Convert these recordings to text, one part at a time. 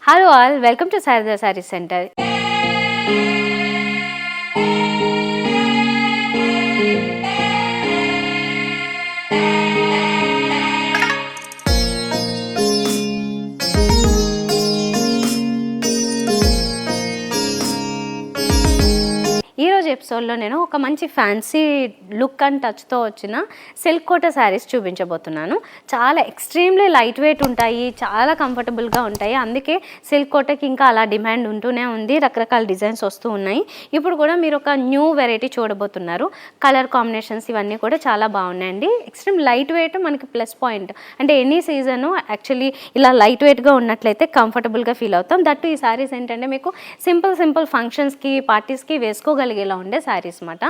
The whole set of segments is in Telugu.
Hello all, welcome to Sarada Saree Center. ఈరోజు ఎపిసోడ్లో నేను ఒక మంచి ఫ్యాన్సీ లుక్ అండ్ టచ్తో వచ్చిన సిల్క్ కోట శారీస్ చూపించబోతున్నాను. చాలా ఎక్స్ట్రీమ్లీ లైట్ వెయిట్ ఉంటాయి, చాలా కంఫర్టబుల్గా ఉంటాయి. అందుకే సిల్క్ కోటకి ఇంకా అలా డిమాండ్ ఉంటూనే ఉంది. రకరకాల డిజైన్స్ వస్తూ ఉన్నాయి. ఇప్పుడు కూడా మీరు ఒక న్యూ వెరైటీ చూడబోతున్నారు. కలర్ కాంబినేషన్స్ ఇవన్నీ కూడా చాలా బాగున్నాయండి. ఎక్స్ట్రీమ్ లైట్ వెయిట్ మనకి ప్లస్ పాయింట్. అంటే ఎనీ సీజను యాక్చువల్లీ ఇలా లైట్ వెయిట్గా ఉన్నట్లయితే కంఫర్టబుల్గా ఫీల్ అవుతాం. దట్టు ఈ శారీస్ ఏంటంటే మీకు సింపుల్ ఫంక్షన్స్కి పార్టీస్కి వేసుకోగలిగేలా ఉండే శారీస్ అన్నమాట.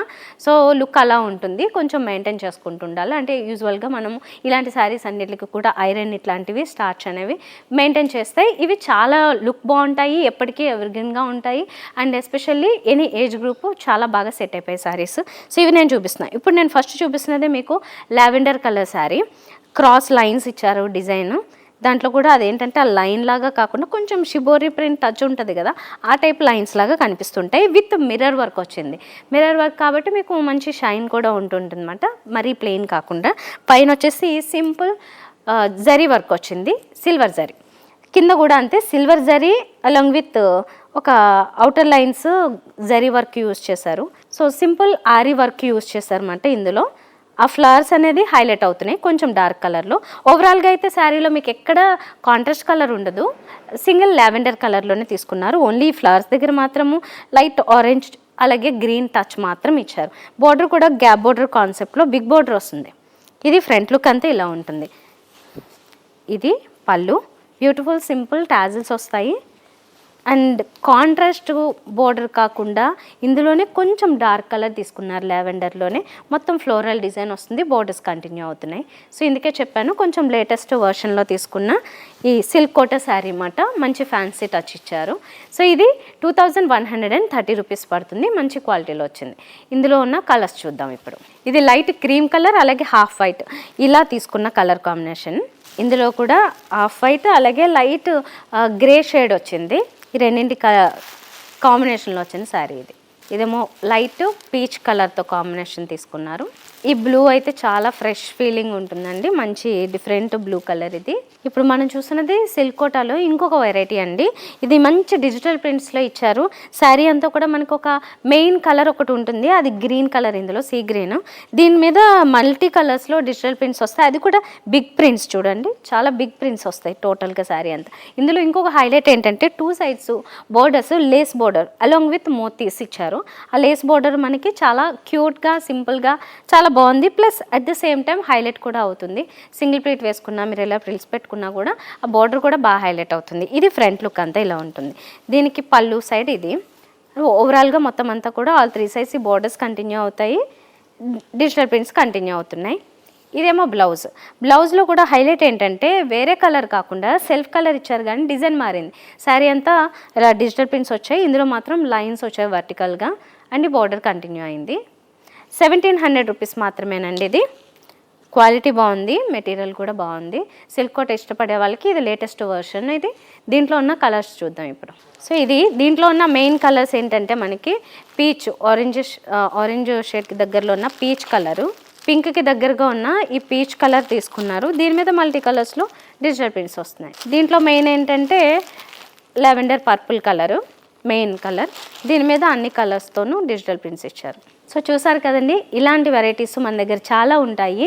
సో లుక్ అలా ఉంటుంది. కొంచెం మెయింటైన్ చేసుకుంటూ ఉండాలి. అంటే యూజువల్గా మనము ఇలాంటి శారీస్ అన్నిటికి కూడా ఐరన్ ఇట్లాంటివి స్టార్చ్ అనేవి మెయింటైన్ చేస్తాయి. ఇవి చాలా లుక్ బాగుంటాయి, ఎప్పటికీ ఎవర్గ్రీన్గా ఉంటాయి. And especially any age group చాలా బాగా సెట్ అయిపోయాయి శారీస్. సో ఇవి నేను చూపిస్తున్నాను. ఇప్పుడు నేను ఫస్ట్ చూపిస్తున్నదే మీకు lavender colour sari. Cross lines ఇచ్చారు డిజైన్. దాంట్లో కూడా అదేంటంటే ఆ లైన్ లాగా కాకుండా కొంచెం షిబోరి ప్రింట్ టచ్ ఉంటుంది కదా, ఆ టైప్ లైన్స్ లాగా కనిపిస్తుంటాయి. విత్ మిర్రర్ వర్క్ వచ్చింది. మిర్రర్ వర్క్ కాబట్టి మీకు మంచి షైన్ కూడా ఉంటుంది అనమాట. మరీ ప్లెయిన్ కాకుండా పైన వచ్చేసి సింపుల్ జరీ వర్క్ వచ్చింది, సిల్వర్ జరీ. కింద కూడా అంతే సిల్వర్ జరీ అలాంగ్ విత్ ఒక outer lines zari work use చేశారు. So simple aari work use చేశారన్నమాట. ఇందులో ఆ ఫ్లవర్స్ అనేది హైలైట్ అవుతున్నాయి కొంచెం డార్క్ కలర్లో. ఓవరాల్గా అయితే శారీలో మీకు ఎక్కడ కాంట్రాస్ట్ కలర్ ఉండదు. సింగిల్ లావెండర్ కలర్లోనే తీసుకున్నారు. ఓన్లీ ఫ్లవర్స్ దగ్గర మాత్రము లైట్ ఆరెంజ్ అలాగే గ్రీన్ టచ్ మాత్రం ఇచ్చారు. బోర్డర్ కూడా గ్యాప్ బోర్డర్ కాన్సెప్ట్లో బిగ్ బోర్డర్ వస్తుంది. ఇది ఫ్రంట్ లుక్ అంతా ఇలా ఉంటుంది. ఇది పళ్ళు, బ్యూటిఫుల్ సింపుల్ టాజిల్స్ వస్తాయి. అండ్ కాంట్రాస్ట్ బోర్డర్ కాకుండా ఇందులోనే కొంచెం డార్క్ కలర్ తీసుకున్నారు. లావెండర్లోనే మొత్తం ఫ్లోరల్ డిజైన్ వస్తుంది. బోర్డర్స్ కంటిన్యూ అవుతున్నాయి. సో ఇందుకే చెప్పాను కొంచెం లేటెస్ట్ వర్షన్లో తీసుకున్న ఈ సిల్క్ కోట శారీ అన్నమాట. మంచి ఫ్యాన్సీ టచ్ ఇచ్చారు. సో ఇది 2130 రూపీస్ పడుతుంది. మంచి క్వాలిటీలో వచ్చింది. ఇందులో ఉన్న కలర్స్ చూద్దాం ఇప్పుడు. ఇది లైట్ క్రీమ్ కలర్ అలాగే హాఫ్ వైట్ ఇలా తీసుకున్న కలర్ కాంబినేషన్. ఇందులో కూడా హాఫ్ వైట్ అలాగే లైట్ గ్రే షేడ్ వచ్చింది. ఈ రెండింటి కాంబినేషన్లో వచ్చిన శారీ ఇది. ఇదేమో లైట్ పీచ్ కలర్తో కాంబినేషన్ తీసుకున్నారు. ఈ బ్లూ అయితే చాలా ఫ్రెష్ ఫీలింగ్ ఉంటుందండి. మంచి డిఫరెంట్ బ్లూ కలర్ ఇది. ఇప్పుడు మనం చూస్తున్నది సిల్క్ కోటాలో ఇంకొక వెరైటీ అండి. ఇది మంచి డిజిటల్ ప్రింట్స్లో ఇచ్చారు. శారీ అంతా కూడా మనకు ఒక మెయిన్ కలర్ ఒకటి ఉంటుంది, అది గ్రీన్ కలర్. ఇందులో సీ గ్రీన్. దీని మీద మల్టీ కలర్స్లో డిజిటల్ ప్రింట్స్ వస్తాయి. అది కూడా బిగ్ ప్రింట్స్ చూడండి, చాలా బిగ్ ప్రింట్స్ వస్తాయి టోటల్గా శారీ అంతా. ఇందులో ఇంకొక హైలైట్ ఏంటంటే 2 sides borders lace border along with మోతీస్ ఇచ్చారు. ఆ లేస్ బోర్డర్ మనకి చాలా క్యూట్గా సింపుల్గా చాలా బాగుంది. Plus at the same time highlight కూడా అవుతుంది. సింగిల్ ప్లీట్ వేసుకున్నా మీరు ఎలా ఫ్రిల్స్ పెట్టుకున్నా కూడా ఆ బోర్డర్ కూడా బాగా హైలైట్ అవుతుంది. ఇది ఫ్రంట్ లుక్ అంతా ఇలా ఉంటుంది. దీనికి పళ్ళు సైడ్ ఇది. ఓవరాల్గా మొత్తం అంతా కూడా ఆల్ 3 sides బోర్డర్స్ కంటిన్యూ అవుతాయి, డిజిటల్ ప్రింట్స్ కంటిన్యూ అవుతున్నాయి. ఇదేమో బ్లౌజ్. బ్లౌజ్లో కూడా హైలైట్ ఏంటంటే వేరే కలర్ కాకుండా సెల్ఫ్ కలర్ ఇచ్చారు కానీ డిజైన్ మారింది. శారీ అంతా ఇలా డిజిటల్ ప్రింట్స్ వచ్చాయి. ఇందులో మాత్రం లైన్స్ వచ్చాయి వర్టికల్గా. అండ్ బోర్డర్ కంటిన్యూ అయింది. 1700 రూపీస్ మాత్రమేనండి. ఇది క్వాలిటీ బాగుంది, మెటీరియల్ కూడా బాగుంది. సిల్క్ కోట ఇష్టపడే వాళ్ళకి ఇది లేటెస్ట్ వర్షన్. ఇది దీంట్లో ఉన్న కలర్స్ చూద్దాం ఇప్పుడు. సో ఇది దీంట్లో ఉన్న మెయిన్ కలర్స్ ఏంటంటే మనకి పీచ్ ఆరెంజ్ షేడ్కి దగ్గరలో ఉన్న పీచ్ కలరు, పింక్కి దగ్గరగా ఉన్న ఈ పీచ్ కలర్ తీసుకున్నారు. దీని మీద మల్టీ కలర్స్లో డిజిటల్ ప్రింట్స్ వస్తున్నాయి. దీంట్లో మెయిన్ ఏంటంటే lavender purple colour main colour. దీని మీద అన్ని కలర్స్తోనూ డిజిటల్ ప్రింట్స్ ఇచ్చారు. సో చూసారు కదండి, ఇలాంటి వెరైటీస్ మన దగ్గర చాలా ఉంటాయి.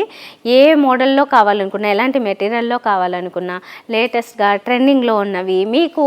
ఏ మోడల్లో కావాలనుకున్నా, ఎలాంటి మెటీరియల్లో కావాలనుకున్నా, లేటెస్ట్గా ట్రెండింగ్లో ఉన్నవి మీకు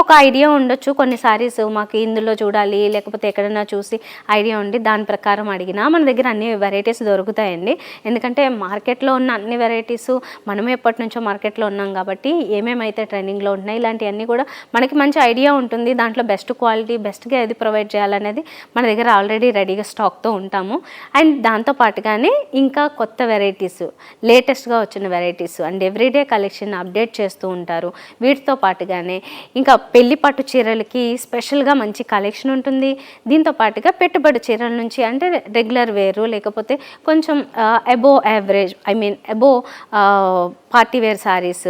ఒక ఐడియా ఉండొచ్చు. కొన్ని సారీస్ మాకు ఇందులో చూడాలి, లేకపోతే ఎక్కడైనా చూసి ఐడియా ఉండి దాని ప్రకారం అడిగినా మన దగ్గర అన్ని వెరైటీస్ దొరుకుతాయండి. ఎందుకంటే మార్కెట్లో ఉన్న అన్ని వెరైటీస్ మనం ఎప్పటి నుంచో మార్కెట్లో ఉన్నాం కాబట్టి ఏమేమైతే ట్రెండింగ్లో ఉంటున్నాయి ఇలాంటివన్నీ కూడా మనకి మంచి ఐడియా ఉంటుంది. దాంట్లో బెస్ట్ క్వాలిటీ బెస్ట్గా ఏది ప్రొవైడ్ చేయాలనేది మన దగ్గర ఆల్రెడీ రెడీగా స్టాక్తో ఉంటాము. అండ్ దాంతోపాటుగానే ఇంకా కొత్త వెరైటీస్, లేటెస్ట్గా వచ్చిన varieties and everyday collection update చేస్తూ ఉంటారు. వీటితో పాటుగానే ఇంకా పెళ్లి పట్టు చీరలకి స్పెషల్గా మంచి కలెక్షన్ ఉంటుంది. దీంతో పాటుగా పెట్టుబడి చీరల నుంచి అంటే రెగ్యులర్ వేరు లేకపోతే కొంచెం above average above party wear sarees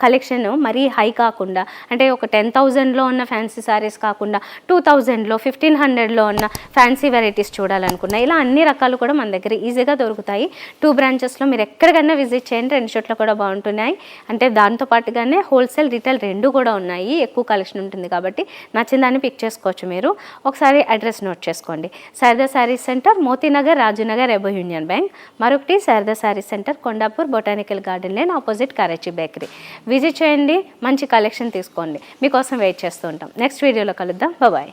collection మరీ హై కాకుండా, అంటే ఒక 10,000లో ఉన్న ఫ్యాన్సీ శారీస్ కాకుండా 2,000లో 1,500లో ఉన్న ఫ్యాన్సీ వెరైటీస్ చూడాలనుకున్నా ఇలా అన్ని రకాలు కూడా మన దగ్గర ఈజీగా దొరుకుతాయి. 2 బ్రాంచెస్లో మీరు ఎక్కడికైనా విజిట్ చేయండి, 2 చోట్ల కూడా బాగుంటున్నాయి. అంటే దాంతోపాటుగానే హోల్సేల్ రీటైల్ 2 కూడా ఉన్నాయి. ఎక్కువ కలెక్షన్ ఉంటుంది కాబట్టి నచ్చిన దాన్ని పిక్ చేసుకోవచ్చు. మీరు ఒకసారి అడ్రస్ నోట్ చేసుకోండి. Sharada saris centre, Motinagar, Rajunagar, above union bank. మరొకటి Sharada saris centre, Kondapur, botanical garden lane, opposite Karachi bakery. Visit చేయండి, మంచి కలెక్షన్ తీసుకోండి. మీకోసం వెయిట్ చేస్తూ ఉంటాం. నెక్స్ట్ వీడియోలో కలుద్దాం. బాయ్.